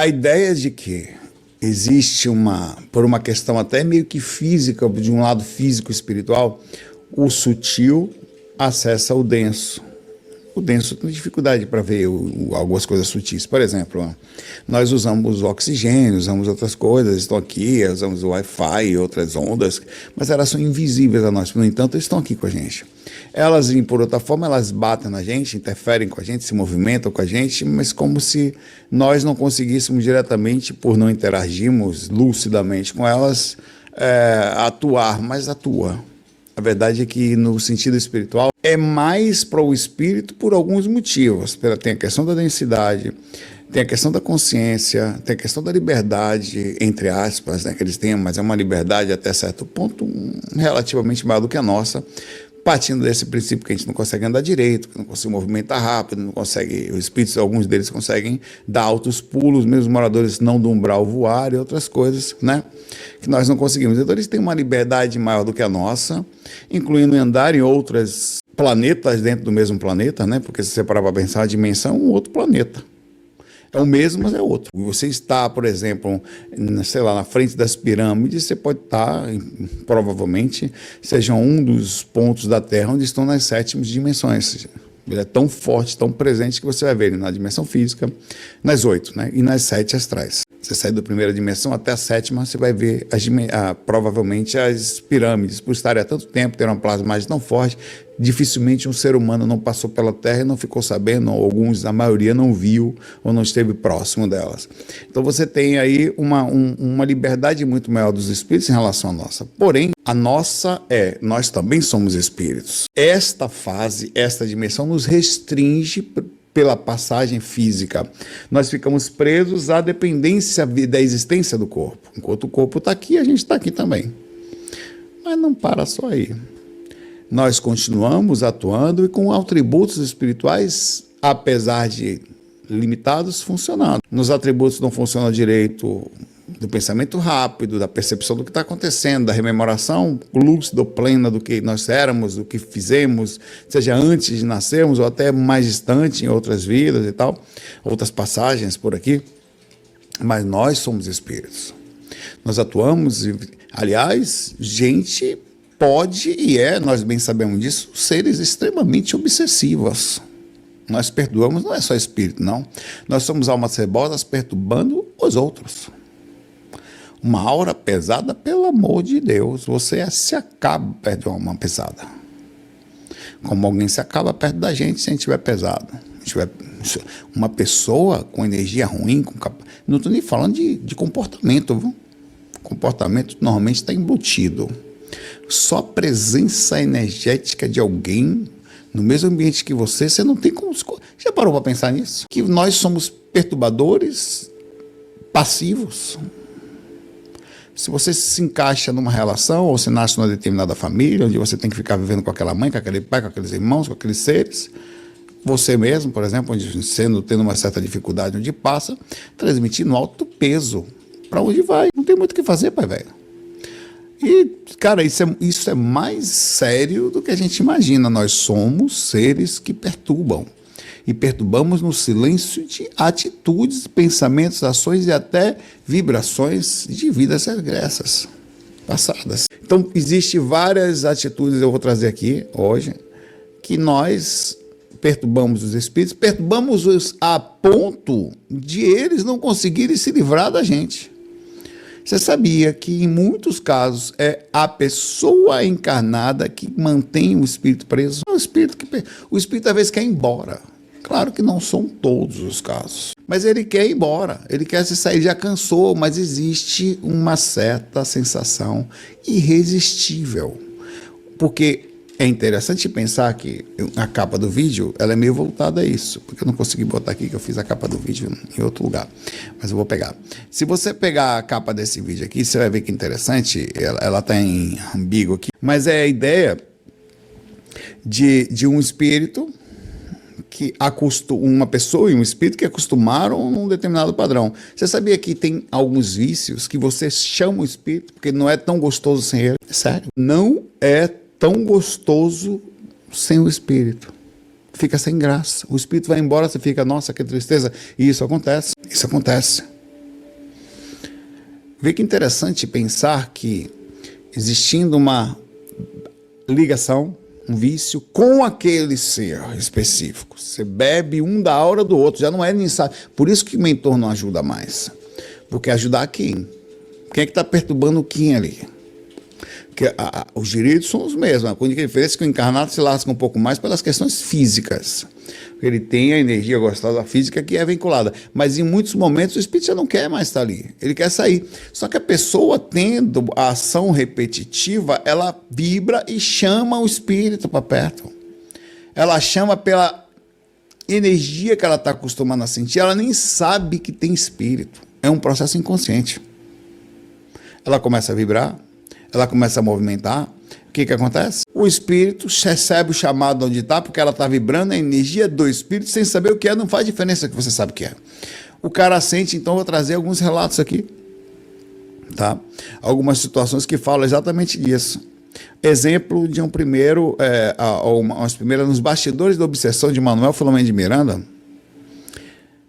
A ideia de que existe por uma questão até meio que física, de um lado físico espiritual, o sutil acessa o denso. O denso tem dificuldade para ver algumas coisas sutis. Por exemplo, nós usamos oxigênio, usamos outras coisas, estão aqui, usamos o Wi-Fi e outras ondas, mas elas são invisíveis a nós. No entanto, estão aqui com a gente. Elas, por outra forma, elas batem na gente, interferem com a gente, se movimentam com a gente, mas como se nós não conseguíssemos diretamente, por não interagirmos lucidamente com elas, atuar, mas atua. A verdade é que, no sentido espiritual, é mais para o espírito por alguns motivos. Tem a questão da densidade, tem a questão da consciência, tem a questão da liberdade, entre aspas, né, que eles têm, mas é uma liberdade até certo ponto relativamente maior do que a nossa, partindo desse princípio que a gente não consegue andar direito, que não consegue movimentar rápido, não consegue, os espíritos, alguns deles conseguem dar altos pulos, mesmo os moradores não do umbral voar e outras coisas, né, que nós não conseguimos. Então eles têm uma liberdade maior do que a nossa, incluindo andar em outros planetas dentro do mesmo planeta, né, porque se você parar para pensar, a dimensão é um outro planeta. É o mesmo, mas é outro. Você está, por exemplo, sei lá, na frente das pirâmides, você pode estar, provavelmente, seja um dos pontos da Terra onde estão nas 7ª dimensões. Ele é tão forte, tão presente, que você vai ver ele na dimensão física, nas 8, né? E nas 7 astrais. Você sai da primeira dimensão até a 7ª, você vai ver provavelmente as pirâmides, por estarem há tanto tempo, ter uma plasmagem tão forte, dificilmente um ser humano não passou pela Terra e não ficou sabendo, ou alguns, a maioria não viu ou não esteve próximo delas. Então você tem aí uma liberdade muito maior dos espíritos em relação à nossa. Porém, a nossa nós também somos espíritos. Esta fase, esta dimensão nos restringe pela passagem física. Nós ficamos presos à dependência da existência do corpo. Enquanto o corpo está aqui, a gente está aqui também. Mas não para só aí. Nós continuamos atuando e com atributos espirituais, apesar de limitados, funcionando. Nos atributos não funciona direito do pensamento rápido, da percepção do que está acontecendo, da rememoração lúcida, plena do que nós éramos, do que fizemos, seja antes de nascermos ou até mais distante em outras vidas e tal, outras passagens por aqui. Mas nós somos espíritos. Nós atuamos, aliás, gente pode e nós bem sabemos disso, seres extremamente obsessivos. Nós perdoamos, não é só espírito, não. Nós somos almas rebosas perturbando os outros. Uma aura pesada, pelo amor de Deus, você se acaba perto de uma alma pesada. Como alguém se acaba perto da gente se a gente estiver pesado. Uma pessoa com energia ruim, não estou nem falando de comportamento, viu? Comportamento normalmente está embutido. Só a presença energética de alguém no mesmo ambiente que você não tem como... Já parou para pensar nisso? Que nós somos perturbadores passivos. Se você se encaixa numa relação, ou você nasce numa determinada família, onde você tem que ficar vivendo com aquela mãe, com aquele pai, com aqueles irmãos, com aqueles seres, você mesmo, por exemplo, tendo uma certa dificuldade onde passa, transmitindo alto peso para onde vai. Não tem muito o que fazer, pai velho. E, cara, isso é mais sério do que a gente imagina. Nós somos seres que perturbam. E perturbamos no silêncio de atitudes, pensamentos, ações e até vibrações de vidas regressas, passadas. Então, existem várias atitudes, eu vou trazer aqui hoje, que nós perturbamos os espíritos, perturbamos-os a ponto de eles não conseguirem se livrar da gente. Você sabia que, em muitos casos, é a pessoa encarnada que mantém o espírito preso? O espírito às vezes quer ir embora. Claro que não são todos os casos, mas ele quer ir embora, ele quer se sair, já cansou, mas existe uma certa sensação irresistível, porque é interessante pensar que a capa do vídeo, ela é meio voltada a isso, porque eu não consegui botar aqui que eu fiz a capa do vídeo em outro lugar, mas eu vou pegar. Se você pegar a capa desse vídeo aqui, você vai ver que interessante, ela está em ambíguo aqui, mas é a ideia de um espírito que uma pessoa e um espírito que acostumaram num determinado padrão. Você sabia que tem alguns vícios que você chama o espírito porque não é tão gostoso sem ele? É sério. Não é tão gostoso sem o espírito. Fica sem graça. O espírito vai embora, você fica, nossa, que tristeza. E isso acontece. Isso acontece. Vê que interessante pensar que existindo uma ligação, um vício com aquele ser específico. Você bebe um da aura do outro, já não é necessário. Por isso que o mentor não ajuda mais. Porque ajudar quem? Quem é que está perturbando quem ali? Porque os direitos são os mesmos. A única diferença é que o encarnado se lasca um pouco mais pelas questões físicas. Ele tem a energia gostosa física que é vinculada. Mas em muitos momentos o espírito já não quer mais estar ali. Ele quer sair. Só que a pessoa tendo a ação repetitiva, ela vibra e chama o espírito para perto. Ela chama pela energia que ela está acostumada a sentir. Ela nem sabe que tem espírito. É um processo inconsciente. Ela começa a vibrar, ela começa a movimentar. O que acontece? O espírito recebe o chamado onde está, porque ela está vibrando a energia do espírito sem saber o que é, não faz diferença que você sabe o que é. O cara sente, então eu vou trazer alguns relatos aqui, tá? Algumas situações que falam exatamente disso. Exemplo de um primeiro, umas primeiras nos bastidores da obsessão de Manuel Filomeno de Miranda.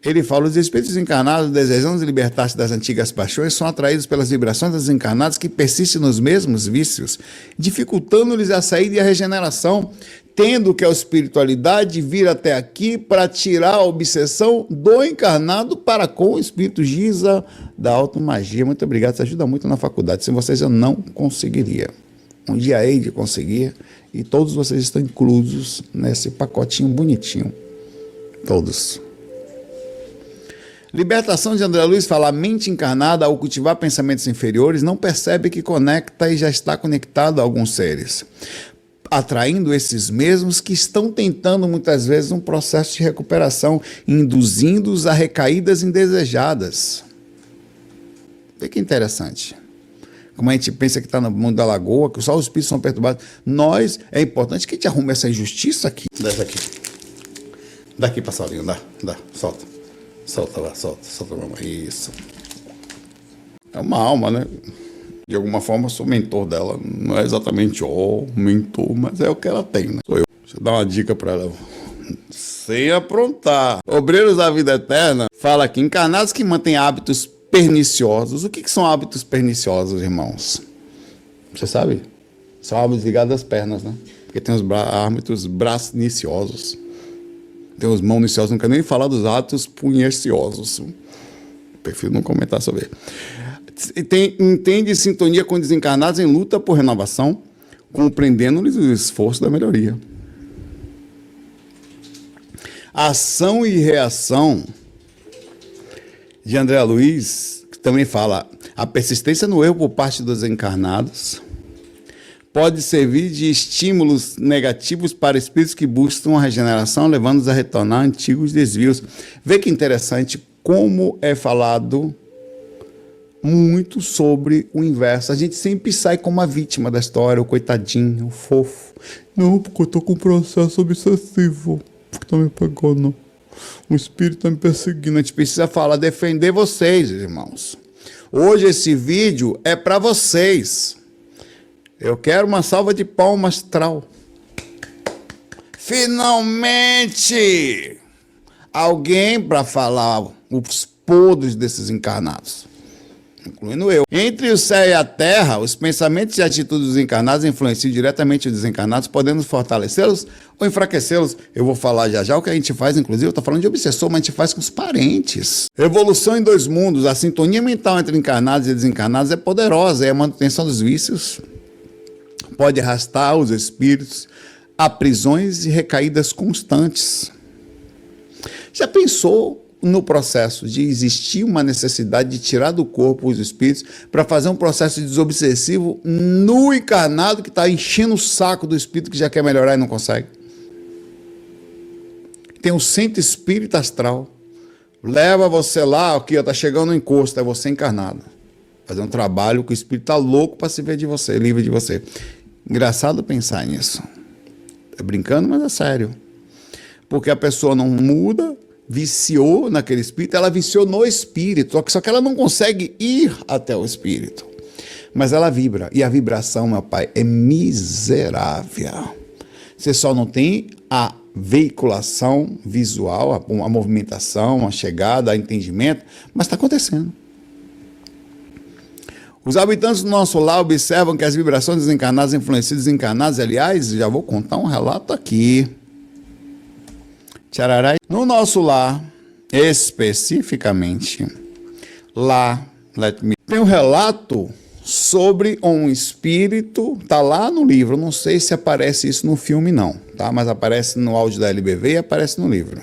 Ele fala: os espíritos encarnados, desejando libertar-se das antigas paixões, são atraídos pelas vibrações dos encarnados que persistem nos mesmos vícios, dificultando-lhes a saída e a regeneração, tendo que a espiritualidade vir até aqui para tirar a obsessão do encarnado para com o espírito. Giza da automagia. Muito obrigado, isso ajuda muito na faculdade. Sem vocês eu não conseguiria. Um dia hei de conseguir, e todos vocês estão inclusos nesse pacotinho bonitinho. Todos. Libertação de André Luiz fala: a mente encarnada, ao cultivar pensamentos inferiores, não percebe que conecta e já está conectado a alguns seres, atraindo esses mesmos que estão tentando muitas vezes um processo de recuperação, induzindo-os a recaídas indesejadas. Vê que interessante. Como a gente pensa que está no mundo da lagoa, que só os espíritos são perturbados. É importante que a gente arrume essa injustiça aqui. Dá aqui. Daqui, passarinho, dá, solta. Solta lá, solta, mamãe. Isso. É uma alma, né? De alguma forma, eu sou mentor dela. Não é exatamente mentor, mas é o que ela tem, né? Sou eu. Deixa eu dar uma dica para ela. Sem aprontar. Obreiros da Vida Eterna fala aqui: encarnados que mantêm hábitos perniciosos. O que são hábitos perniciosos, irmãos? Você sabe? São hábitos ligados às pernas, né? Porque tem os hábitos braçniciosos. Tem os mão-niciosos, não quero nem falar dos atos punheciosos. Prefiro não comentar sobre ele. Entende sintonia com desencarnados em luta por renovação, compreendendo-lhes o esforço da melhoria. Ação e reação de André Luiz, que também fala: a persistência no erro por parte dos encarnados pode servir de estímulos negativos para espíritos que buscam a regeneração, levando-os a retornar a antigos desvios. Vê que interessante como é falado muito sobre o inverso. A gente sempre sai como a vítima da história, o coitadinho, o fofo. Não, porque eu tô com um processo obsessivo, porque tá me pegando. O espírito tá me perseguindo. A gente precisa falar, defender vocês, irmãos. Hoje esse vídeo é para vocês. Eu quero uma salva de palmas astral. Finalmente! Alguém para falar os podres desses encarnados, incluindo eu. Entre o céu e a terra, os pensamentos e atitudes dos encarnados influenciam diretamente os desencarnados, podendo fortalecê-los ou enfraquecê-los. Eu vou falar já o que a gente faz, inclusive, eu estou falando de obsessor, mas a gente faz com os parentes. Evolução em dois mundos. A sintonia mental entre encarnados e desencarnados é poderosa, é a manutenção dos vícios. Pode arrastar os espíritos a prisões e recaídas constantes. Já pensou no processo de existir uma necessidade de tirar do corpo os espíritos para fazer um processo desobsessivo no encarnado que está enchendo o saco do espírito que já quer melhorar e não consegue? Tem um centro espírita astral. Leva você lá, aqui está chegando no encosto, é você encarnado. Fazer um trabalho que o espírito está louco para se ver de você, livre de você. Engraçado pensar nisso. É brincando, mas é sério. Porque a pessoa não muda, viciou naquele espírito, ela viciou no espírito, só que ela não consegue ir até o espírito. Mas ela vibra, e a vibração, meu pai, é miserável. Você só não tem a veiculação visual, a movimentação, a chegada, o entendimento, mas está acontecendo. Os habitantes do nosso lar observam que as vibrações desencarnadas influenciam desencarnados. Aliás, já vou contar um relato aqui. Tchararai. No nosso lar, especificamente, lá, tem um relato sobre um espírito, tá lá no livro, não sei se aparece isso no filme não, tá? Mas aparece no áudio da LBV e aparece no livro.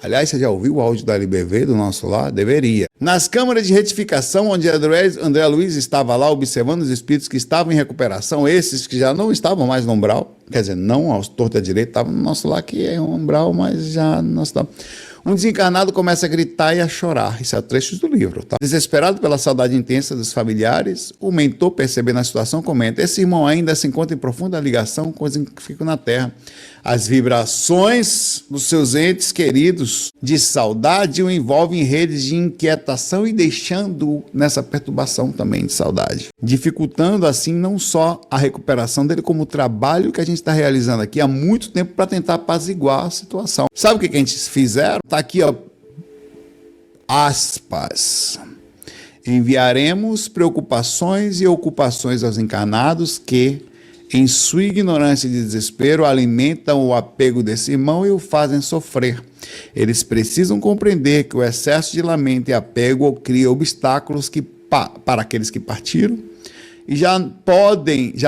Aliás, você já ouviu o áudio da LBV do nosso lar? Deveria. Nas câmaras de retificação, onde André Luiz estava lá observando os espíritos que estavam em recuperação, esses que já não estavam mais no umbral, quer dizer, não aos torto à direita, estavam no nosso lar, que é um umbral, mas já não estava. Um desencarnado começa a gritar e a chorar. Isso é trecho do livro, tá? Desesperado pela saudade intensa dos familiares, o mentor, percebendo a situação, comenta: esse irmão ainda se encontra em profunda ligação com os que ficam na Terra. As vibrações dos seus entes queridos de saudade o envolvem em redes de inquietação e deixando-o nessa perturbação também de saudade, dificultando assim não só a recuperação dele, como o trabalho que a gente está realizando aqui há muito tempo para tentar apaziguar a situação. Sabe o que a gente fizeram? Está aqui, ó, aspas. Enviaremos preocupações e ocupações aos encarnados que, em sua ignorância e desespero, alimentam o apego desse irmão e o fazem sofrer. Eles precisam compreender que o excesso de lamento e apego cria obstáculos para aqueles que partiram e já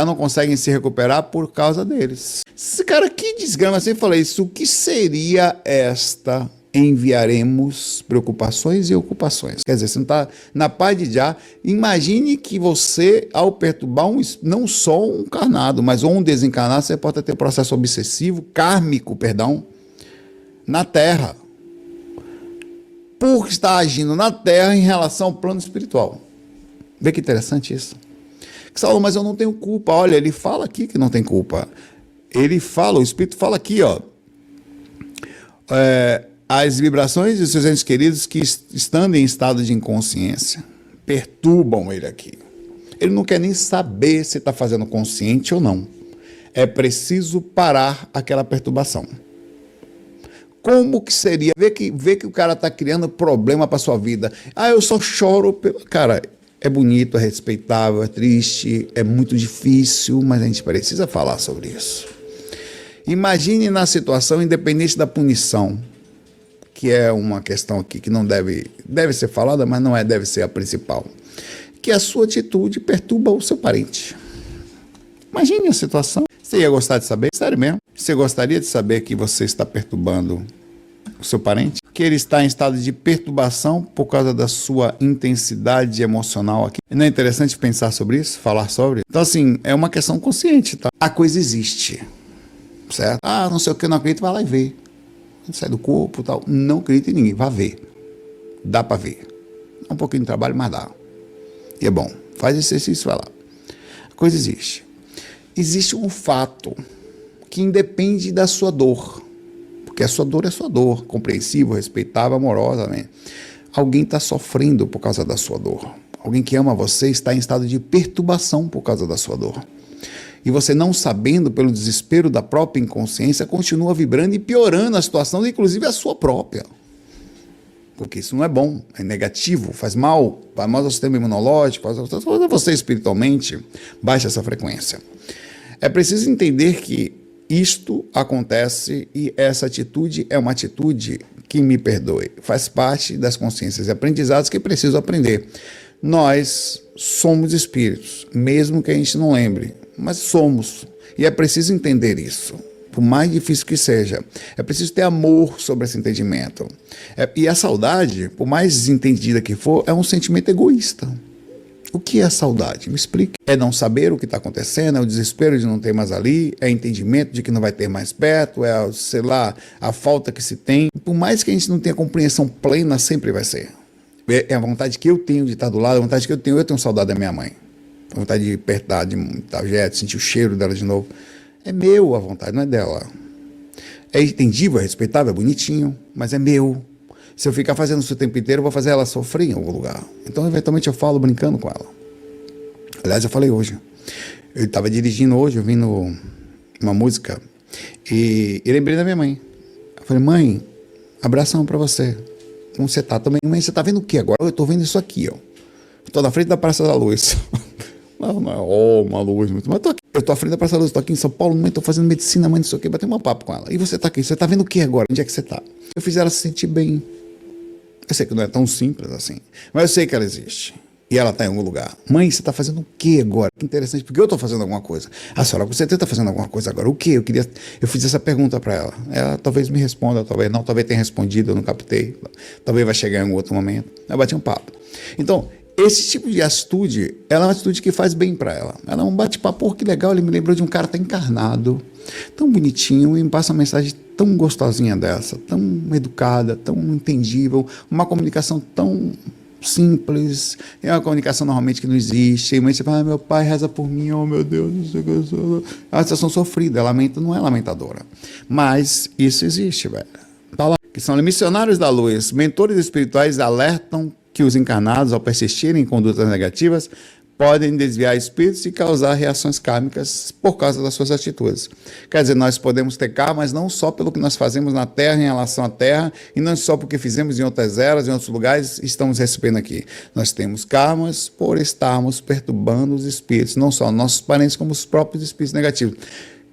não conseguem se recuperar por causa deles. Esse cara, que desgrama, assim, eu falei isso, o que seria esta enviaremos preocupações e ocupações? Quer dizer, você não está na paz de já. Imagine que você, ao perturbar não só um encarnado, mas um desencarnado, você pode ter processo obsessivo, kármico, na Terra, por estar agindo na Terra em relação ao plano espiritual. Vê que interessante isso. Saulo, mas eu não tenho culpa. Olha, ele fala aqui que não tem culpa. Ele fala, o Espírito fala aqui, ó. As vibrações de seus entes queridos que, estando em estado de inconsciência, perturbam ele aqui. Ele não quer nem saber se está fazendo consciente ou não. É preciso parar aquela perturbação. Como que seria? Vê que o cara está criando problema para sua vida. Ah, eu só choro pelo... Cara, é bonito, é respeitável, é triste, é muito difícil, mas a gente precisa falar sobre isso. Imagine na situação, independente da punição, que é uma questão aqui que não deve ser falada, mas não deve ser a principal, que a sua atitude perturba o seu parente. Imagine a situação. Você ia gostar de saber? Sério mesmo? Você gostaria de saber que você está perturbando o seu parente? Que ele está em estado de perturbação por causa da sua intensidade emocional aqui? Não é interessante pensar sobre isso? Falar sobre? Então, assim, é uma questão consciente, tá? A coisa existe, certo? Ah, não sei o que, não acredito, vai lá e vê. Sai do corpo e tal. Não acredita em ninguém, vai ver. Dá para ver. É um pouquinho de trabalho, mas dá. E é bom. Faz exercício, vai lá. A coisa existe. Existe um fato que independe da sua dor. Porque a sua dor é sua dor. Compreensível, respeitável, amorosa, né? Alguém está sofrendo por causa da sua dor. Alguém que ama você está em estado de perturbação por causa da sua dor. E você, não sabendo, pelo desespero da própria inconsciência, continua vibrando e piorando a situação, inclusive a sua própria. Porque isso não é bom, é negativo, faz mal ao sistema imunológico, faz a você espiritualmente, baixa essa frequência. É preciso entender que isto acontece e essa atitude é uma atitude que, me perdoe, faz parte das consciências e aprendizados que preciso aprender. Nós somos espíritos, mesmo que a gente não lembre, mas somos, e é preciso entender isso, por mais difícil que seja. É preciso ter amor sobre esse entendimento. E a saudade, por mais desentendida que for, é um sentimento egoísta. O que é a saudade? Me explique. É não saber o que está acontecendo, é o desespero de não ter mais ali, é entendimento de que não vai ter mais perto, é, sei lá, a falta que se tem. Por mais que a gente não tenha compreensão plena, sempre vai ser. É a vontade que eu tenho de estar do lado, a vontade que eu tenho saudade da minha mãe. A vontade de apertar, de sentir o cheiro dela de novo. É meu a vontade, não é dela. É entendível, é respeitável, é bonitinho, mas é meu. Se eu ficar fazendo isso o tempo inteiro, eu vou fazer ela sofrer em algum lugar. Então, eventualmente, eu falo brincando com ela. Aliás, eu falei hoje. Eu estava dirigindo hoje, ouvindo uma música, e lembrei da minha mãe. Eu falei, mãe, abração pra você. Como você tá também? Mãe, você tá vendo o que agora? Eu tô vendo isso aqui, ó. Tô na frente da Praça da Luz. Não é uma luz muito, mas tô aqui. Eu tô à frente da Praça da Luz, tô aqui em São Paulo, mãe, tô fazendo medicina, mãe, não sei o que, bater um papo com ela. E você tá aqui, você tá vendo o que agora? Onde é que você tá? Eu fiz ela se sentir bem. Eu sei que não é tão simples assim, mas eu sei que ela existe. E ela está em algum lugar. Mãe, você está fazendo o que agora? Que interessante, porque eu estou fazendo alguma coisa. A senhora, você está fazendo alguma coisa agora. O quê? Eu fiz essa pergunta para ela. Ela talvez me responda, talvez não, talvez tenha respondido, eu não captei. Talvez vai chegar em algum outro momento. Eu bati um papo. Então, esse tipo de atitude, ela é uma atitude que faz bem para ela. Ela é um bate-papo, pô, que legal, ele me lembrou de um cara tão encarnado, tão bonitinho, e me passa uma mensagem tão gostosinha dessa, tão educada, tão entendível, uma comunicação tão simples, é uma comunicação normalmente que não existe. Mas você fala, meu pai reza por mim, oh meu Deus, não sei o que. É uma situação sofrida, lamenta, não é lamentadora. Mas isso existe, velho. Tá lá. Que são missionários da luz, mentores espirituais alertam que os encarnados, ao persistirem em condutas negativas, podem desviar espíritos e causar reações kármicas por causa das suas atitudes. Quer dizer, nós podemos ter karmas não só pelo que nós fazemos na Terra, em relação à Terra, e não só porque fizemos em outras eras, em outros lugares, estamos recebendo aqui. Nós temos karmas por estarmos perturbando os espíritos, não só nossos parentes, como os próprios espíritos negativos.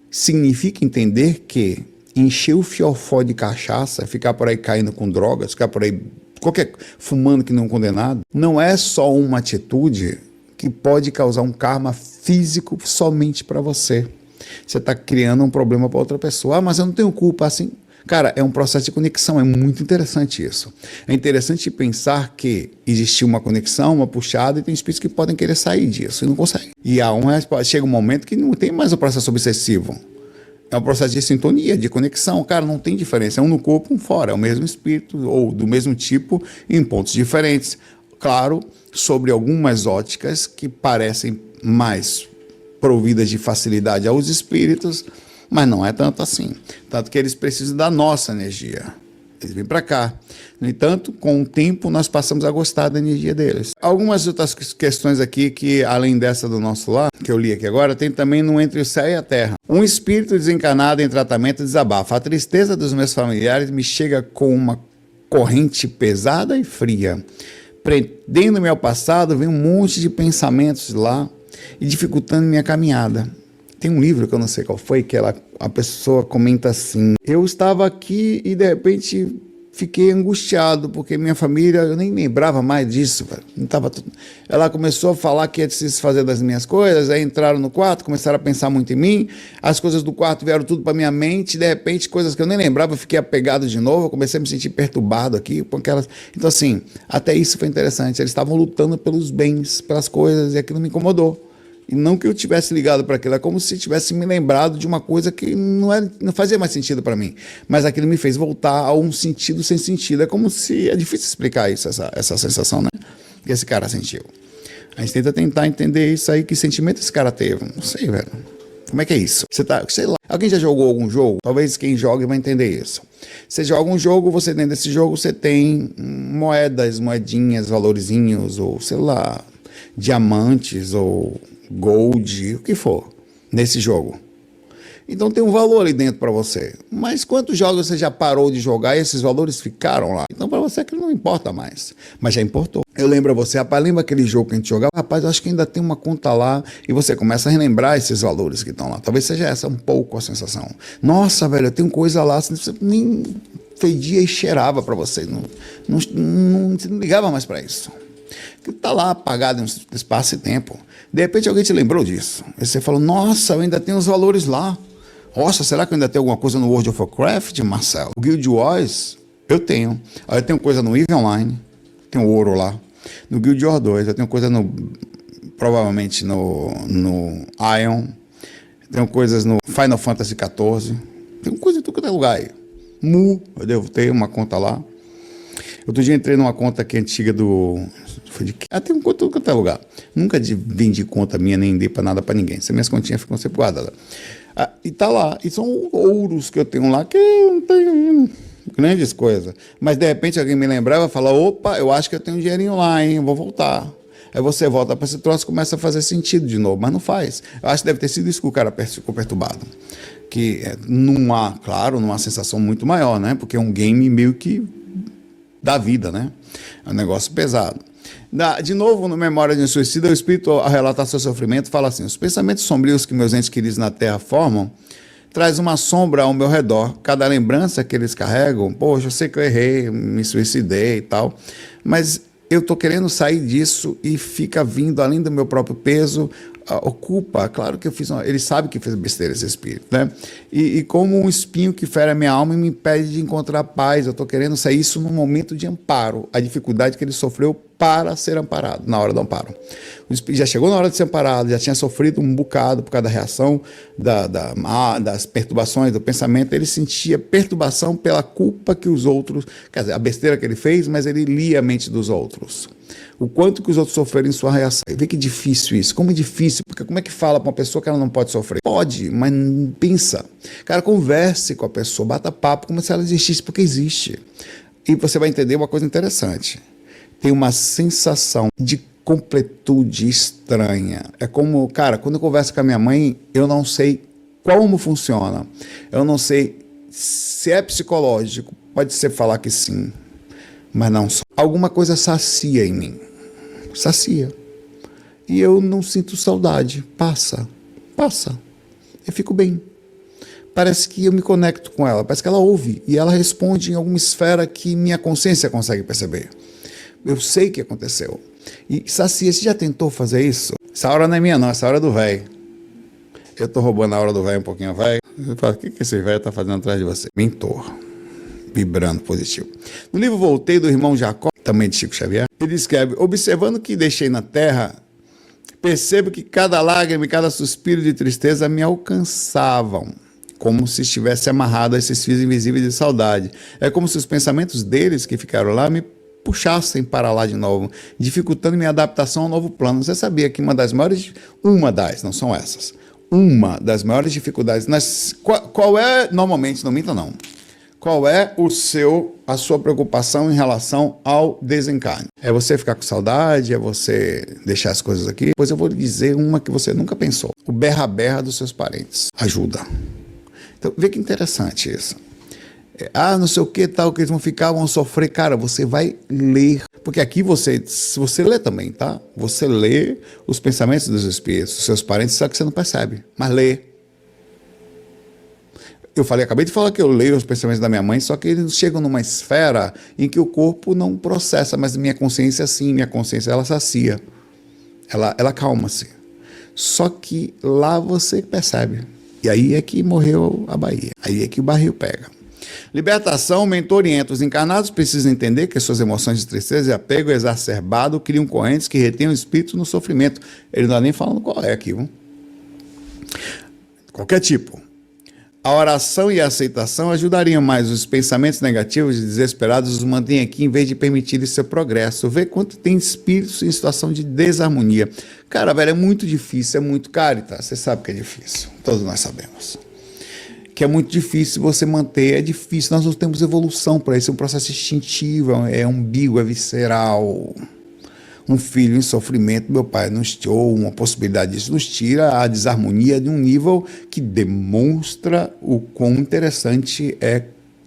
Significa entender que encher o fiofó de cachaça, ficar por aí caindo com drogas, ficar por aí fumando que não condenado, não é só uma atitude que pode causar um karma físico somente para você. Você está criando um problema para outra pessoa. Ah, mas eu não tenho culpa assim. Cara, é um processo de conexão, é muito interessante isso. É interessante pensar que existe uma conexão, uma puxada, e tem espíritos que podem querer sair disso e não conseguem. E chega um momento que não tem mais o processo obsessivo. É um processo de sintonia, de conexão. Cara, não tem diferença. É um no corpo, um fora. É o mesmo espírito ou do mesmo tipo em pontos diferentes. Claro, sobre algumas óticas que parecem mais providas de facilidade aos espíritos, mas não é tanto assim. Tanto que eles precisam da nossa energia. Eles vêm para cá. No entanto, com o tempo, nós passamos a gostar da energia deles. Algumas outras questões aqui que, além dessa do nosso lar, que eu li aqui agora, tem também no Entre o Céu e a Terra. Um espírito desencarnado em tratamento desabafa. A tristeza dos meus familiares me chega com uma corrente pesada e fria. Prendendo-me ao passado, vem um monte de pensamentos lá e dificultando minha caminhada. Tem um livro que eu não sei qual foi, que a pessoa comenta assim: eu estava aqui e de repente fiquei angustiado, porque minha família, eu nem lembrava mais disso, velho. Não tava tudo. Ela começou a falar que ia se desfazer das minhas coisas, aí entraram no quarto, começaram a pensar muito em mim, as coisas do quarto vieram tudo para minha mente, e de repente coisas que eu nem lembrava, eu fiquei apegado de novo, eu comecei a me sentir perturbado aqui, com aquelas... Então assim, até isso foi interessante, eles estavam lutando pelos bens, pelas coisas, e aquilo me incomodou. E não que eu tivesse ligado para aquilo, é como se tivesse me lembrado de uma coisa que não fazia mais sentido para mim. Mas aquilo me fez voltar a um sentido sem sentido. É como se... É difícil explicar isso, essa sensação, né? Que esse cara sentiu. A gente tenta tentar entender isso aí, que sentimento esse cara teve. Não sei, velho. Como é que é isso? Você tá, sei lá. Alguém já jogou algum jogo? Talvez quem joga vai entender isso. Você joga um jogo, você dentro desse jogo, você tem moedas, moedinhas, valorzinhos, ou sei lá, diamantes, ou gold, o que for, nesse jogo. Então tem um valor ali dentro para você. Mas quantos jogos você já parou de jogar e esses valores ficaram lá? Então para você aquilo não importa mais. Mas já importou. Eu lembro a você, rapaz, lembra aquele jogo que a gente jogava? Rapaz, eu acho que ainda tem uma conta lá. E você começa a relembrar esses valores que estão lá. Talvez seja essa um pouco a sensação. Nossa, velho, eu tenho coisa lá. Você nem fedia e cheirava para você. Você não ligava mais para isso. Que está lá apagado em um espaço e tempo. De repente alguém te lembrou disso. Aí você falou, nossa, eu ainda tenho os valores lá. Nossa, será que eu ainda tenho alguma coisa no World of Warcraft, Marcelo? O Guild Wars, eu tenho. Aí eu tenho coisa no EVE Online, tenho ouro lá. No Guild Wars 2, eu tenho coisa provavelmente no Ion. Tenho coisas no Final Fantasy XIV. Tenho coisa em tudo que é lugar aí. Eu devo ter uma conta lá. Outro dia entrei numa conta aqui antiga Foi de... tem um conta em qualquer lugar. Nunca vendi conta minha, nem dei para nada para ninguém. Essas minhas continhas ficam sempre guardadas. E tá lá. E são ouros que eu tenho lá, que não tem grandes coisas. Mas de repente alguém me lembrava e falava, opa, eu acho que eu tenho um dinheirinho lá, hein? Eu vou voltar. Aí você volta para esse troço e começa a fazer sentido de novo. Mas não faz. Eu acho que deve ter sido isso que o cara ficou perturbado. Que claro, numa sensação muito maior, né? Porque é um game meio que da vida, né? É um negócio pesado. De novo, no Memória de um Suicida, o espírito, ao relatar seu sofrimento, fala assim: os pensamentos sombrios que meus entes queridos na Terra formam traz uma sombra ao meu redor. Cada lembrança que eles carregam, poxa, eu sei que eu errei, me suicidei e tal, mas eu estou querendo sair disso e fica vindo, além do meu próprio peso, ocupa. Claro que eu fiz ele sabe que fez besteira esse espírito, né? E como um espinho que fere a minha alma e me impede de encontrar paz, eu estou querendo sair isso num momento de amparo, a dificuldade que ele sofreu para ser amparado, na hora do amparo. O espírito já chegou na hora de ser amparado, já tinha sofrido um bocado por causa da reação, das perturbações do pensamento. Ele sentia perturbação pela culpa que os outros, quer dizer, a besteira que ele fez, mas ele lia a mente dos outros. O quanto que os outros sofreram em sua reação. Vê que difícil isso, como é difícil, porque como é que fala para uma pessoa que ela não pode sofrer? Pode, mas pensa. Cara, converse com a pessoa, bata papo como se ela existisse, porque existe. E você vai entender uma coisa interessante. Tem uma sensação de completude estranha. É como, cara, quando eu converso com a minha mãe, eu não sei como funciona. Eu não sei se é psicológico. Pode ser falar que sim, mas não só. Alguma coisa sacia em mim. Sacia. E eu não sinto saudade. Passa. Eu fico bem. Parece que eu me conecto com ela. Parece que ela ouve. E ela responde em alguma esfera que minha consciência consegue perceber. Eu sei o que aconteceu. E sacia, você já tentou fazer isso? Essa hora não é minha não, essa hora é do velho. Eu tô roubando a hora do velho um pouquinho, velho. Eu falo, o que esse velho tá fazendo atrás de você? Mentor. Vibrando positivo. No livro Voltei, do irmão Jacó, também de Chico Xavier, ele escreve: observando o que deixei na terra, percebo que cada lágrima e cada suspiro de tristeza me alcançavam, como se estivesse amarrado a esses fios invisíveis de saudade. É como se os pensamentos deles que ficaram lá me puxassem para lá de novo, dificultando minha adaptação ao novo plano. Você sabia que uma das maiores dificuldades, qual é, normalmente, não minta não, qual é a sua preocupação em relação ao desencarne? É você ficar com saudade? É você deixar as coisas aqui? Pois eu vou lhe dizer uma que você nunca pensou. O berra-berra dos seus parentes. Ajuda. Então, vê que interessante isso. Não sei o que tal, que eles vão sofrer. Cara, você vai ler. Porque aqui se você lê também, tá? Você lê os pensamentos dos espíritos, dos seus parentes, só que você não percebe. Mas lê. Acabei de falar que eu leio os pensamentos da minha mãe, só que eles chegam numa esfera em que o corpo não processa, mas minha consciência sim, minha consciência ela sacia, ela calma-se. Só que lá você percebe. E aí é que morreu a Bahia, aí é que o barril pega. Libertação, mentor orienta. Os encarnados precisam entender que suas emoções de tristeza e apego exacerbado criam correntes que retêm o espírito no sofrimento. Ele não está nem falando qual é aqui, viu? Qualquer tipo. A oração e a aceitação ajudariam, mais os pensamentos negativos e desesperados os mantêm aqui em vez de permitir seu progresso. Vê quanto tem espíritos em situação de desarmonia. Cara, velho, é muito difícil, é muito Caritas. Você sabe que é difícil, todos nós sabemos. Que é muito difícil você manter, é difícil, nós não temos evolução para isso, é um processo instintivo, é umbigo, é visceral. Um filho em sofrimento, meu pai nos tirou uma possibilidade disso, nos tira a desarmonia de um nível que demonstra o quão interessante é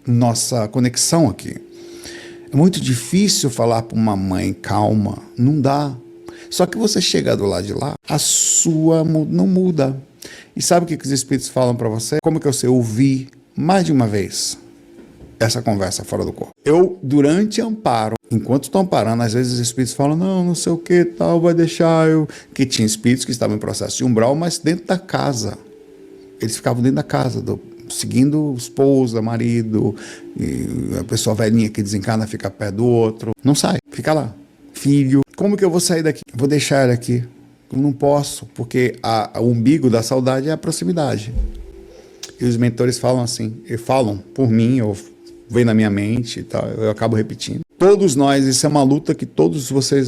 nossa conexão aqui. É muito difícil falar para uma mãe, calma, não dá. Só que você chega do lado de lá, a sua não muda. E sabe o que os espíritos falam para você? Como que eu ouvi mais de uma vez essa conversa fora do corpo? Eu, durante amparo, enquanto estou amparando, às vezes os espíritos falam, não sei o que, tal, vai deixar eu... Que tinha espíritos que estavam em processo de umbral, mas dentro da casa. Eles ficavam dentro da casa, seguindo esposa, marido, e a pessoa velhinha que desencarna fica perto do outro. Não sai, fica lá. Filho, como que eu vou sair daqui? Vou deixar ele aqui. Eu não posso, porque o umbigo da saudade é a proximidade. E os mentores falam assim, falam por mim, ou vem na minha mente e tal, eu acabo repetindo. Todos nós, isso é uma luta que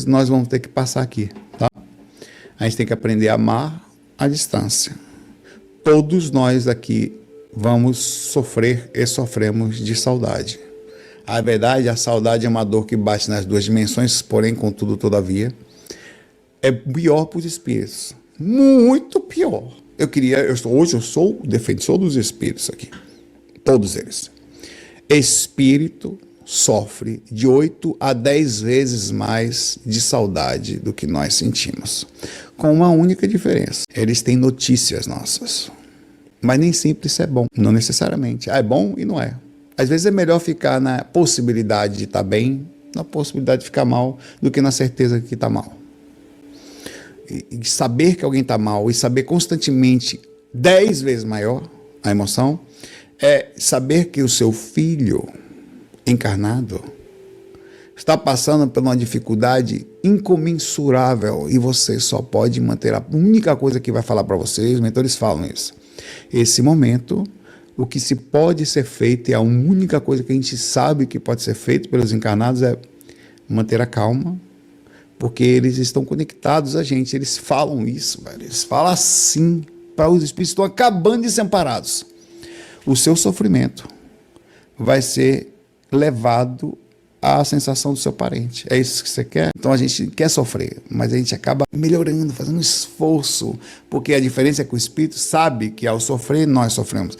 nós vamos ter que passar aqui, tá? A gente tem que aprender a amar à distância. Todos nós aqui vamos sofrer e sofremos de saudade. A verdade, a saudade é uma dor que bate nas duas dimensões, porém, contudo, todavia, é pior para os espíritos. Muito pior. Hoje eu sou defensor dos espíritos aqui. Todos eles. Espírito sofre de 8 a 10 vezes mais de saudade do que nós sentimos. Com uma única diferença: eles têm notícias nossas. Mas nem sempre isso é bom, não necessariamente. É bom e não é. Às vezes é melhor ficar na possibilidade de estar bem, na possibilidade de ficar mal, do que na certeza que está mal. E saber que alguém está mal e saber constantemente 10 vezes maior a emoção é saber que o seu filho encarnado está passando por uma dificuldade incomensurável e você só pode manter a única coisa que vai falar para vocês, os mentores falam isso. Esse momento, o que se pode ser feito e a única coisa que a gente sabe que pode ser feito pelos encarnados é manter a calma, porque eles estão conectados a gente, eles falam isso, velho. Eles falam assim para os espíritos que estão acabando de ser amparados. O seu sofrimento vai ser levado à sensação do seu parente. É isso que você quer? Então a gente quer sofrer, mas a gente acaba melhorando, fazendo um esforço, porque a diferença é que o espírito sabe que ao sofrer nós sofremos.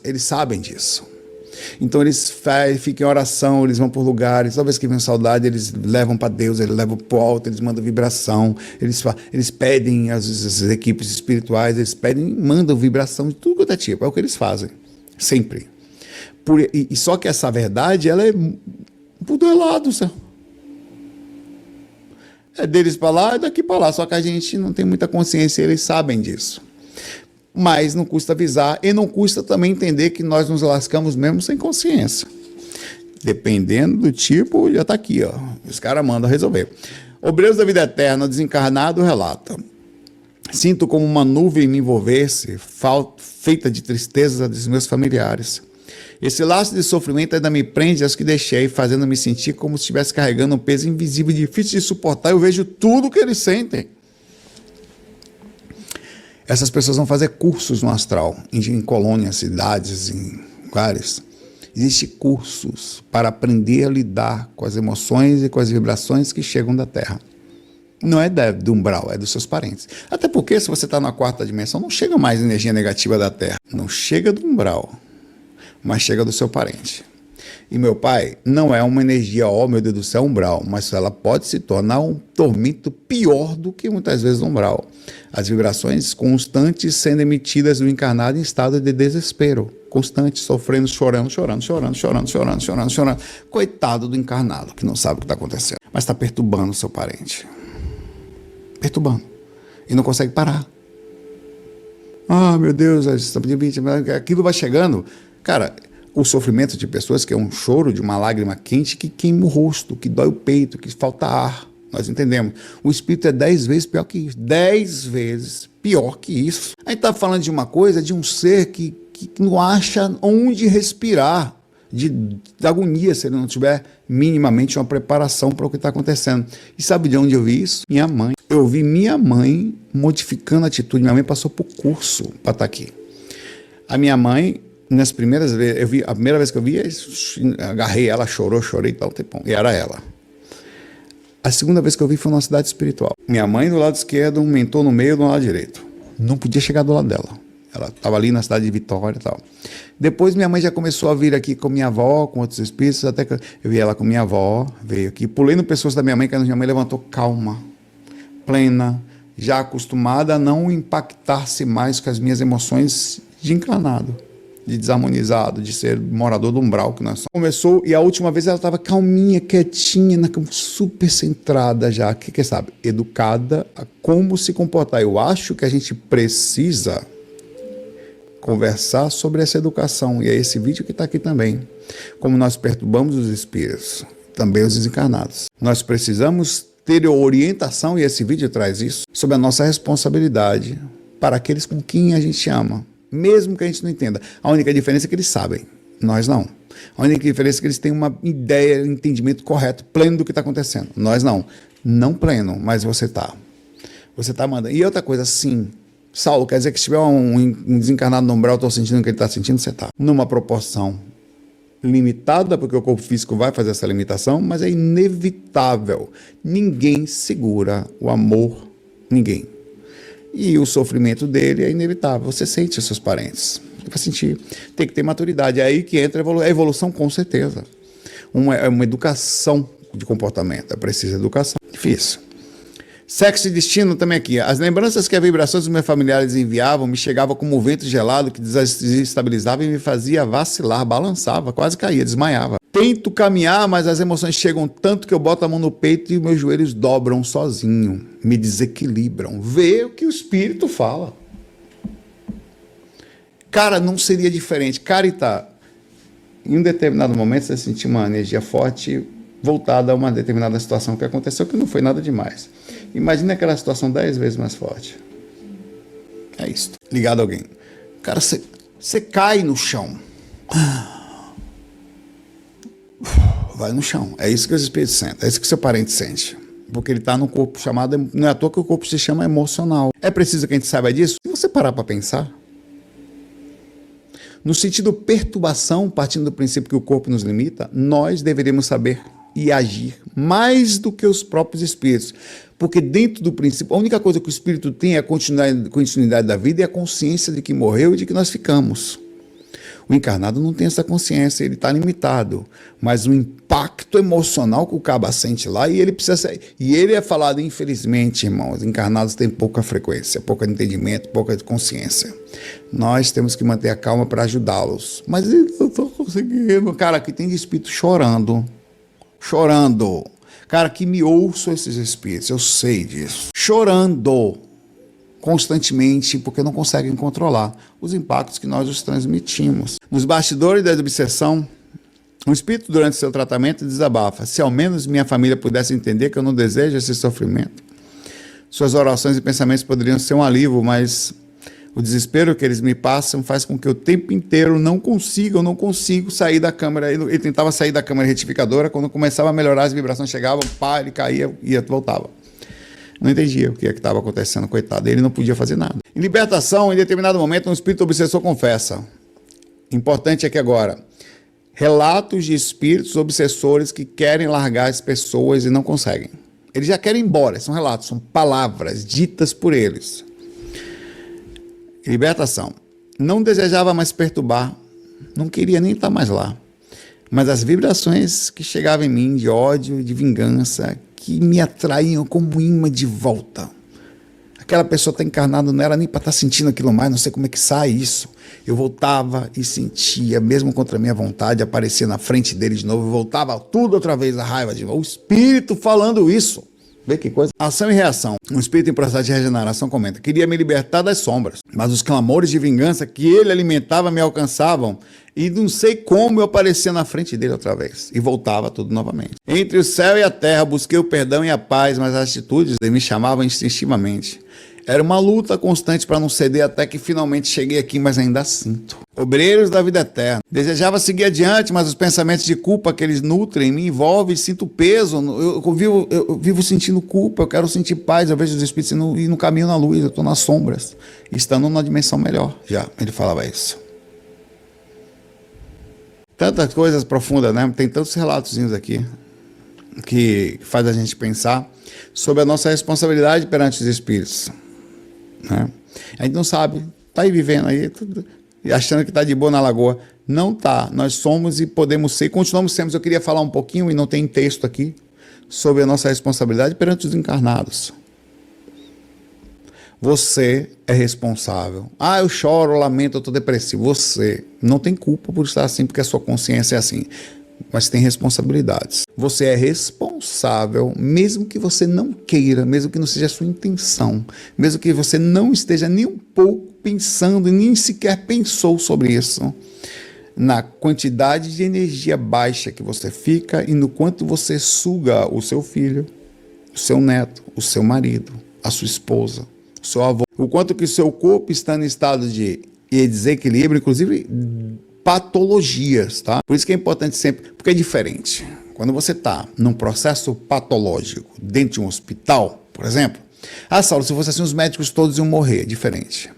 Eles sabem disso. Então eles ficam em oração, eles vão por lugares, toda vez que vem saudade, eles levam para Deus, eles levam para o alto, eles mandam vibração, eles pedem as equipes espirituais, eles pedem, mandam vibração de tudo quanto é tipo, é o que eles fazem, sempre. E só que essa verdade, ela é por dois lados, é deles para lá e daqui para lá, só que a gente não tem muita consciência, eles sabem disso. Mas não custa avisar e não custa também entender que nós nos lascamos mesmo sem consciência. Dependendo do tipo, já está aqui, ó. Os caras mandam resolver. Obreiros da Vida Eterna, desencarnado, relata: sinto como uma nuvem me envolver-se, feita de tristezas dos meus familiares. Esse laço de sofrimento ainda me prende aos que deixei, fazendo-me sentir como se estivesse carregando um peso invisível, difícil de suportar. Eu vejo tudo o que eles sentem. Essas pessoas vão fazer cursos no astral, em colônias, cidades, em lugares. Existem cursos para aprender a lidar com as emoções e com as vibrações que chegam da Terra. Não é do umbral, é dos seus parentes. Até porque, se você está na quarta dimensão, não chega mais energia negativa da Terra. Não chega do umbral, mas chega do seu parente. E meu pai não é uma energia, ó, meu Deus do céu, umbral, mas ela pode se tornar um tormento pior do que muitas vezes o umbral. As vibrações constantes sendo emitidas do encarnado em estado de desespero, constante, sofrendo, chorando. Coitado do encarnado, que não sabe o que está acontecendo, mas está perturbando o seu parente. Perturbando. E não consegue parar. Ah, meu Deus, aquilo vai chegando. Cara, o sofrimento de pessoas que é um choro de uma lágrima quente que queima o rosto, que dói o peito, que falta ar. Nós entendemos. O espírito é 10 vezes pior que isso. 10 vezes pior que isso. A gente está falando de uma coisa, de um ser que não acha onde respirar, de agonia, se ele não tiver minimamente uma preparação para o que está acontecendo. E sabe de onde eu vi isso? Minha mãe. Eu vi minha mãe modificando a atitude. Minha mãe passou por curso para estar aqui. A minha mãe, nas primeiras vezes, a primeira vez que eu vi, agarrei ela, chorei, tal, tempão, e era ela. A segunda vez que eu vi foi numa cidade espiritual. Minha mãe do lado esquerdo, um mentor no meio do lado direito. Não podia chegar do lado dela. Ela estava ali na cidade de Vitória e tal. Depois minha mãe já começou a vir aqui com minha avó, com outros espíritos, até que eu vi ela com minha avó, veio aqui, pulei no pescoço da minha mãe, que a minha mãe levantou calma, plena, já acostumada a não impactar-se mais com as minhas emoções de encarnado, de desarmonizado, de ser morador do umbral que nós somos. Começou, e a última vez ela estava calminha, quietinha, na cama, super centrada já, que sabe, educada a como se comportar. Eu acho que a gente precisa conversar sobre essa educação, e é esse vídeo que está aqui também. Como nós perturbamos os espíritos, também os desencarnados. Nós precisamos ter orientação, e esse vídeo traz isso, sobre a nossa responsabilidade para aqueles com quem a gente ama. Mesmo que a gente não entenda. A única diferença é que eles sabem, nós não. A única diferença é que eles têm uma ideia, um entendimento correto, pleno do que está acontecendo. Nós não. Não pleno, mas você está. Você está mandando. E outra coisa, sim, Saulo, quer dizer que se tiver um desencarnado no umbral, eu estou sentindo o que ele está sentindo, você está. Numa proporção limitada, porque o corpo físico vai fazer essa limitação, mas é inevitável. Ninguém segura o amor, ninguém. E o sofrimento dele é inevitável. Você sente os seus parentes. Você vai sentir. Tem que ter maturidade. É aí que entra a evolução, com certeza. uma educação de comportamento. É preciso educação. Difícil. Sexo e destino também aqui. As lembranças que as vibrações dos meus familiares enviavam me chegavam como um vento gelado que desestabilizava e me fazia vacilar, balançava, quase caía, desmaiava. Tento caminhar, mas as emoções chegam tanto que eu boto a mão no peito e meus joelhos dobram sozinho, me desequilibram. Vê o que o espírito fala. Cara, não seria diferente. Carita, em um determinado momento você sentiu uma energia forte voltada a uma determinada situação que aconteceu que não foi nada demais. Imagina aquela situação 10 vezes mais forte. É isso. Ligado a alguém. Cara, você cai no chão. Vai no chão. É isso que os espíritos sentem. É isso que seu parente sente. Porque ele está no corpo chamado... Não é à toa que o corpo se chama emocional. É preciso que a gente saiba disso? Se você parar para pensar... No sentido perturbação, partindo do princípio que o corpo nos limita, nós deveríamos saber e agir mais do que os próprios espíritos. Porque dentro do princípio, a única coisa que o espírito tem é a continuidade da vida e a consciência de que morreu e de que nós ficamos. O encarnado não tem essa consciência, ele está limitado. Mas o impacto emocional que o caba sente lá, e ele precisa ser. E ele é falado, infelizmente, irmãos, encarnados têm pouca frequência, pouco entendimento, pouca consciência. Nós temos que manter a calma para ajudá-los. Mas eu não estou conseguindo. Cara, aqui tem espírito chorando. Chorando. Cara, que me ouçam esses espíritos, eu sei disso. Chorando constantemente, porque não conseguem controlar os impactos que nós os transmitimos. Nos bastidores da obsessão, o espírito durante seu tratamento desabafa. Se ao menos minha família pudesse entender que eu não desejo esse sofrimento. Suas orações e pensamentos poderiam ser um alívio, mas o desespero que eles me passam faz com que o tempo inteiro eu não consigo sair da câmera. Ele tentava sair da câmera retificadora, quando começava a melhorar, as vibrações chegavam, pá, ele caía e voltava. Não entendia o que estava acontecendo, coitado. Ele não podia fazer nada. Em libertação, em determinado momento, um espírito obsessor confessa. Importante é que agora, relatos de espíritos obsessores que querem largar as pessoas e não conseguem. Eles já querem ir embora, são relatos, são palavras ditas por eles. Libertação. Não desejava mais perturbar, não queria nem estar mais lá. Mas as vibrações que chegavam em mim de ódio, de vingança, que me atraíam como imã de volta. Aquela pessoa está encarnada, não era nem para estar sentindo aquilo mais, não sei como é que sai isso. Eu voltava e sentia, mesmo contra a minha vontade, aparecia na frente dele de novo, voltava tudo outra vez, a raiva de novo. O espírito falando isso. Vê que coisa. Ação e reação. Um espírito em processo de regeneração comenta: queria me libertar das sombras, mas os clamores de vingança que ele alimentava me alcançavam e não sei como eu aparecia na frente dele outra vez. E voltava tudo novamente. Entre o céu e a terra busquei o perdão e a paz, mas as atitudes dele me chamavam instintivamente. Era uma luta constante para não ceder até que finalmente cheguei aqui, mas ainda sinto. Obreiros da vida eterna. Desejava seguir adiante, mas os pensamentos de culpa que eles nutrem me envolvem, sinto peso. Eu vivo sentindo culpa, eu quero sentir paz. Eu vejo os espíritos e no caminho na luz, eu estou nas sombras, estando numa dimensão melhor. Já, ele falava isso. Tantas coisas profundas, né? Tem tantos relatozinhos aqui que faz a gente pensar sobre a nossa responsabilidade perante os espíritos. Né? A gente não sabe, está aí vivendo aí, tudo, achando que está de boa na lagoa. Não está, nós somos e podemos ser, e continuamos sendo. Eu queria falar um pouquinho, e não tem texto aqui, sobre a nossa responsabilidade perante os encarnados. Você é responsável. Ah, eu choro, eu lamento, eu estou depressivo. Você não tem culpa por estar assim, porque a sua consciência é assim. Mas tem responsabilidades. Você é responsável, mesmo que você não queira, mesmo que não seja a sua intenção, mesmo que você não esteja nem um pouco pensando, e nem sequer pensou sobre isso, na quantidade de energia baixa que você fica e no quanto você suga o seu filho, o seu neto, o seu marido, a sua esposa, o seu avô, o quanto que o seu corpo está em estado de desequilíbrio, inclusive patologias, tá? Por isso que é importante sempre, porque é diferente. Quando você está num processo patológico dentro de um hospital, por exemplo, Saulo, se fosse assim, os médicos todos iam morrer, é diferente.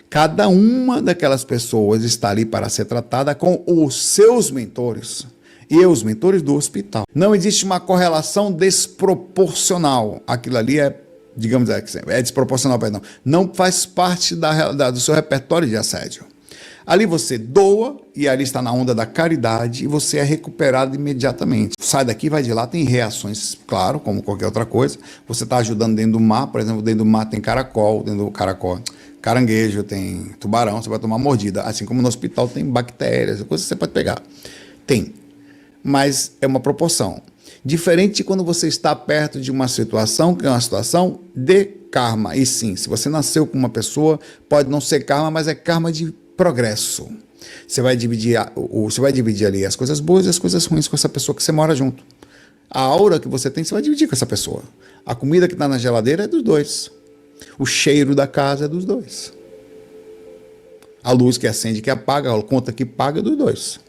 Cada uma daquelas pessoas está ali para ser tratada com os seus mentores e os mentores do hospital. Não existe uma correlação desproporcional. Aquilo ali é, digamos, é desproporcional, perdão. Não faz parte do seu repertório de assédio. Ali você doa e ali está na onda da caridade e você é recuperado imediatamente. Sai daqui, vai de lá, tem reações, claro, como qualquer outra coisa. Você está ajudando dentro do mar, por exemplo, dentro do mar tem caracol, dentro do caracol, caranguejo, tem tubarão, você vai tomar mordida. Assim como no hospital tem bactérias, coisas que você pode pegar. Tem, mas é uma proporção. Diferente de quando você está perto de uma situação que é uma situação de karma. E sim, se você nasceu com uma pessoa, pode não ser karma, mas é karma de progresso. Você vai dividir ali as coisas boas e as coisas ruins com essa pessoa que você mora junto. A aura que você tem, você vai dividir com essa pessoa. A comida que está na geladeira é dos dois. O cheiro da casa é dos dois. A luz que acende, que apaga, a conta que paga é dos dois.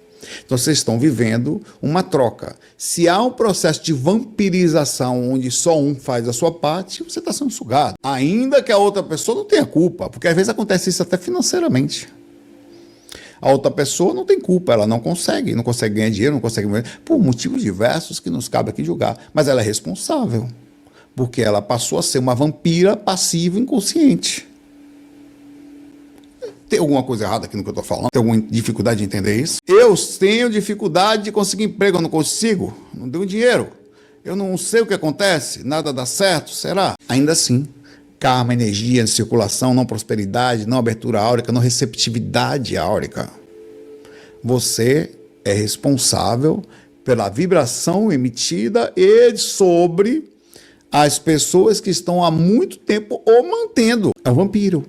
Então vocês estão vivendo uma troca. Se há um processo de vampirização onde só um faz a sua parte, você está sendo sugado. Ainda que a outra pessoa não tenha culpa, porque às vezes acontece isso até financeiramente. A outra pessoa não tem culpa, ela não consegue ganhar dinheiro, não consegue por motivos diversos que nos cabe aqui julgar. Mas ela é responsável, porque ela passou a ser uma vampira passiva inconsciente. Tem alguma coisa errada aqui no que eu estou falando? Tem alguma dificuldade de entender isso? Eu tenho dificuldade de conseguir emprego, eu não consigo, não tenho dinheiro. Eu não sei o que acontece, nada dá certo, será? Ainda assim, karma, energia, circulação, não prosperidade, não abertura áurica, não receptividade áurica. Você é responsável pela vibração emitida e sobre as pessoas que estão há muito tempo o mantendo. É um vampiro.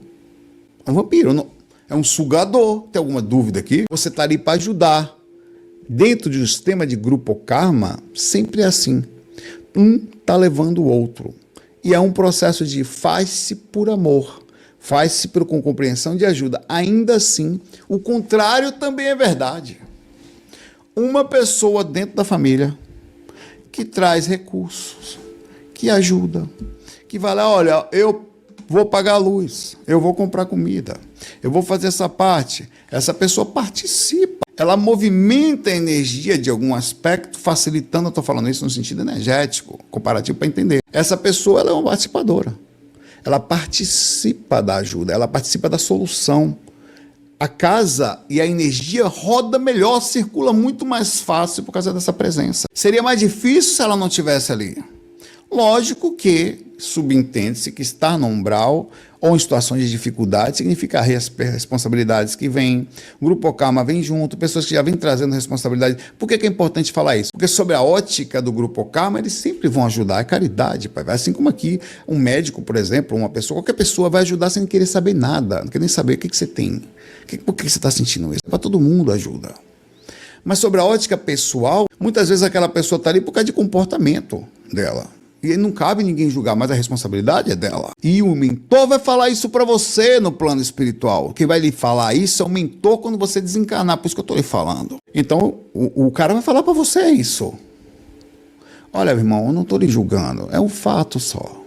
É um vampiro, não. É um sugador. Tem alguma dúvida aqui? Você está ali para ajudar. Dentro de um sistema de grupo karma, sempre é assim. Um está levando o outro. E é um processo de faz-se por amor. Faz-se com compreensão de ajuda. Ainda assim, o contrário também é verdade. Uma pessoa dentro da família que traz recursos, que ajuda, que vai lá, olha, eu vou pagar a luz, eu vou comprar comida, eu vou fazer essa parte. Essa pessoa participa, ela movimenta a energia de algum aspecto, facilitando, eu estou falando isso no sentido energético, comparativo para entender. Essa pessoa ela é uma participadora, ela participa da ajuda, ela participa da solução. A casa e a energia roda melhor, circula muito mais fácil por causa dessa presença. Seria mais difícil se ela não estivesse ali. Lógico que subentende-se que estar no umbral ou em situações de dificuldade significa responsabilidades que vêm, o grupo karma vem junto, pessoas que já vêm trazendo responsabilidade. Por que é importante falar isso? Porque sobre a ótica do grupo karma, eles sempre vão ajudar, é caridade, pai. Assim como aqui, um médico, por exemplo, uma pessoa, qualquer pessoa vai ajudar sem querer saber nada, não quer nem saber o que você tem, por que você está sentindo isso. Para todo mundo ajuda. Mas sobre a ótica pessoal, muitas vezes aquela pessoa está ali por causa de comportamento dela. E não cabe ninguém julgar, mas a responsabilidade é dela. E o mentor vai falar isso para você no plano espiritual. Quem vai lhe falar isso é o mentor quando você desencarnar, por isso que eu estou lhe falando. Então, o cara vai falar para você isso. Olha, meu irmão, eu não estou lhe julgando, é um fato só.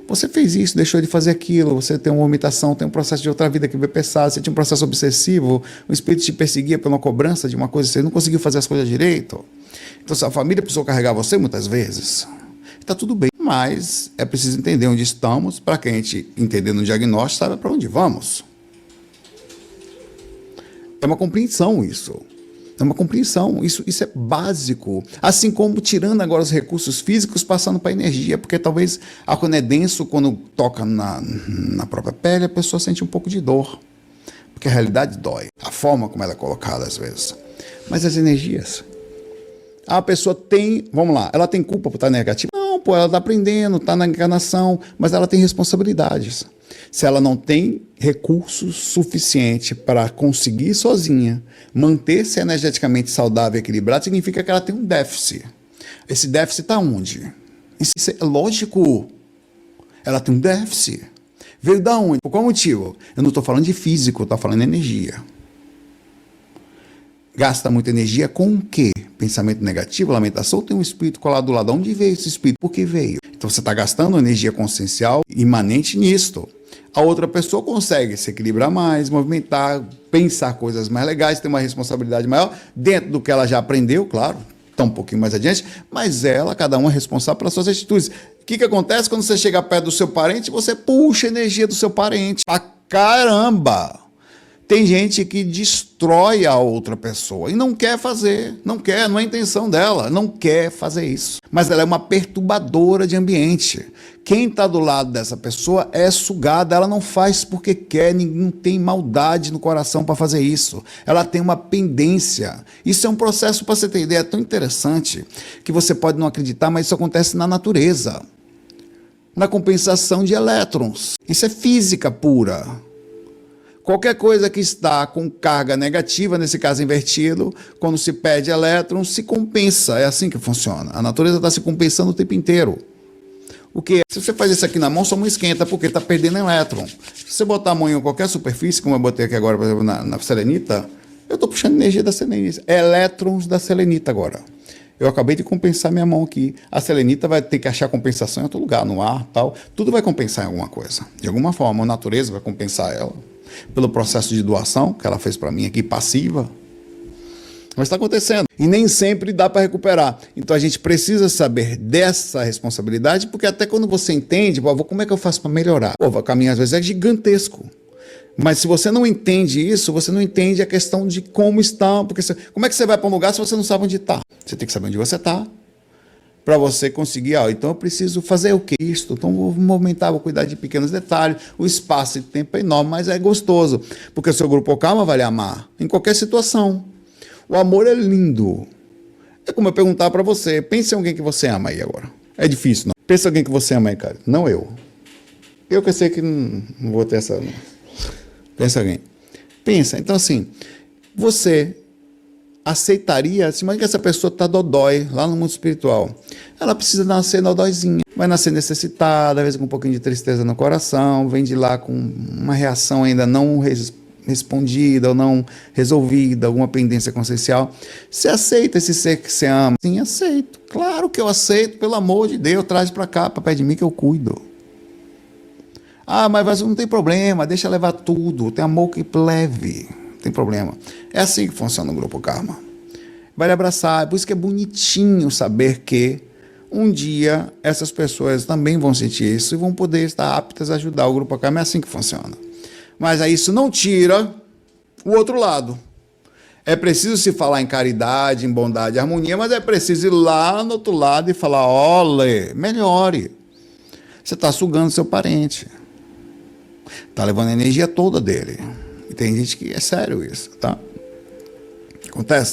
Você fez isso, deixou de fazer aquilo, você tem uma vomitação, tem um processo de outra vida que veio pesado, você tinha um processo obsessivo, o espírito te perseguia pela cobrança de uma coisa, você não conseguiu fazer as coisas direito. Então, sua família precisou carregar você muitas vezes. Está tudo bem, mas é preciso entender onde estamos, para que a gente, entendendo o diagnóstico, saiba para onde vamos. É uma compreensão isso. É uma compreensão, isso é básico. Assim como tirando agora os recursos físicos, passando para a energia, porque talvez quando é denso, quando toca na própria pele, a pessoa sente um pouco de dor. Porque a realidade dói, a forma como ela é colocada às vezes. Mas as energias... A pessoa tem, vamos lá, ela tem culpa por estar negativa? Não, pô, ela está aprendendo, está na encarnação, mas ela tem responsabilidades. Se ela não tem recursos suficiente para conseguir sozinha manter-se energeticamente saudável e equilibrada, significa que ela tem um déficit. Esse déficit está onde? Isso é lógico. Ela tem um déficit. Veio da onde? Por qual motivo? Eu não estou falando de físico, eu estou falando de energia. Gasta muita energia com o quê? Pensamento negativo, lamentação, tem um espírito colado do lado. Onde veio esse espírito? Por que veio? Então você está gastando energia consciencial imanente nisto. A outra pessoa consegue se equilibrar mais, movimentar, pensar coisas mais legais, ter uma responsabilidade maior, dentro do que ela já aprendeu, claro, está um pouquinho mais adiante, mas ela, cada um é responsável pelas suas atitudes. O que acontece quando você chega perto do seu parente? Você puxa a energia do seu parente. Pra caramba! Tem gente que destrói a outra pessoa e não quer fazer, não quer, não é a intenção dela, não quer fazer isso. Mas ela é uma perturbadora de ambiente. Quem está do lado dessa pessoa é sugada, ela não faz porque quer, não tem maldade no coração para fazer isso. Ela tem uma pendência. Isso é um processo, para você ter ideia, tão interessante que você pode não acreditar, mas isso acontece na natureza. Na compensação de elétrons. Isso é física pura. Qualquer coisa que está com carga negativa, nesse caso invertido, quando se perde elétrons, se compensa. É assim que funciona. A natureza está se compensando o tempo inteiro. O que? Se você faz isso aqui na mão, sua mão esquenta porque está perdendo elétron. Se você botar a mão em qualquer superfície, como eu botei aqui agora, por exemplo, na selenita, eu estou puxando energia da selenita. Elétrons da selenita agora. Eu acabei de compensar minha mão aqui. A selenita vai ter que achar compensação em outro lugar, no ar, tal. Tudo vai compensar em alguma coisa. De alguma forma, a natureza vai compensar ela. Pelo processo de doação que ela fez para mim aqui, passiva. Mas está acontecendo. E nem sempre dá para recuperar. Então a gente precisa saber dessa responsabilidade, porque até quando você entende, como é que eu faço para melhorar? O caminho às vezes é gigantesco. Mas se você não entende isso, você não entende a questão de como está. Porque como é que você vai para um lugar se você não sabe onde está? Você tem que saber onde você está. Para você conseguir, então eu preciso fazer o que? Isto, então vou movimentar, vou cuidar de pequenos detalhes, o espaço e tempo é enorme, mas é gostoso, porque o seu grupo Karma vai lhe amar, em qualquer situação. O amor é lindo. É como eu perguntar para você, pense em alguém que você ama aí agora. É difícil, não? Pensa em alguém que você ama aí, cara. Não eu. Eu que sei que não vou ter essa... Não. Pensa em alguém. Pensa, então assim, você... aceitaria, se imagina que essa pessoa está dodói lá no mundo espiritual. Ela precisa nascer dodóizinha. Vai nascer necessitada, às vezes com um pouquinho de tristeza no coração, vem de lá com uma reação ainda não respondida ou não resolvida, alguma pendência consciencial. Você aceita esse ser que você ama? Sim, aceito. Claro que eu aceito, pelo amor de Deus, traz para cá, para perto de mim que eu cuido. Ah, mas não tem problema, deixa levar tudo, tem amor que leve. Tem problema. É assim que funciona o Grupo Karma. Vai lhe abraçar. Por isso que é bonitinho saber que um dia essas pessoas também vão sentir isso e vão poder estar aptas a ajudar o Grupo Karma. É assim que funciona. Mas aí isso não tira o outro lado. É preciso se falar em caridade, em bondade, harmonia, mas é preciso ir lá no outro lado e falar, olha, melhore. Você está sugando seu parente. Está levando a energia toda dele. E tem gente que é sério isso, tá? Acontece.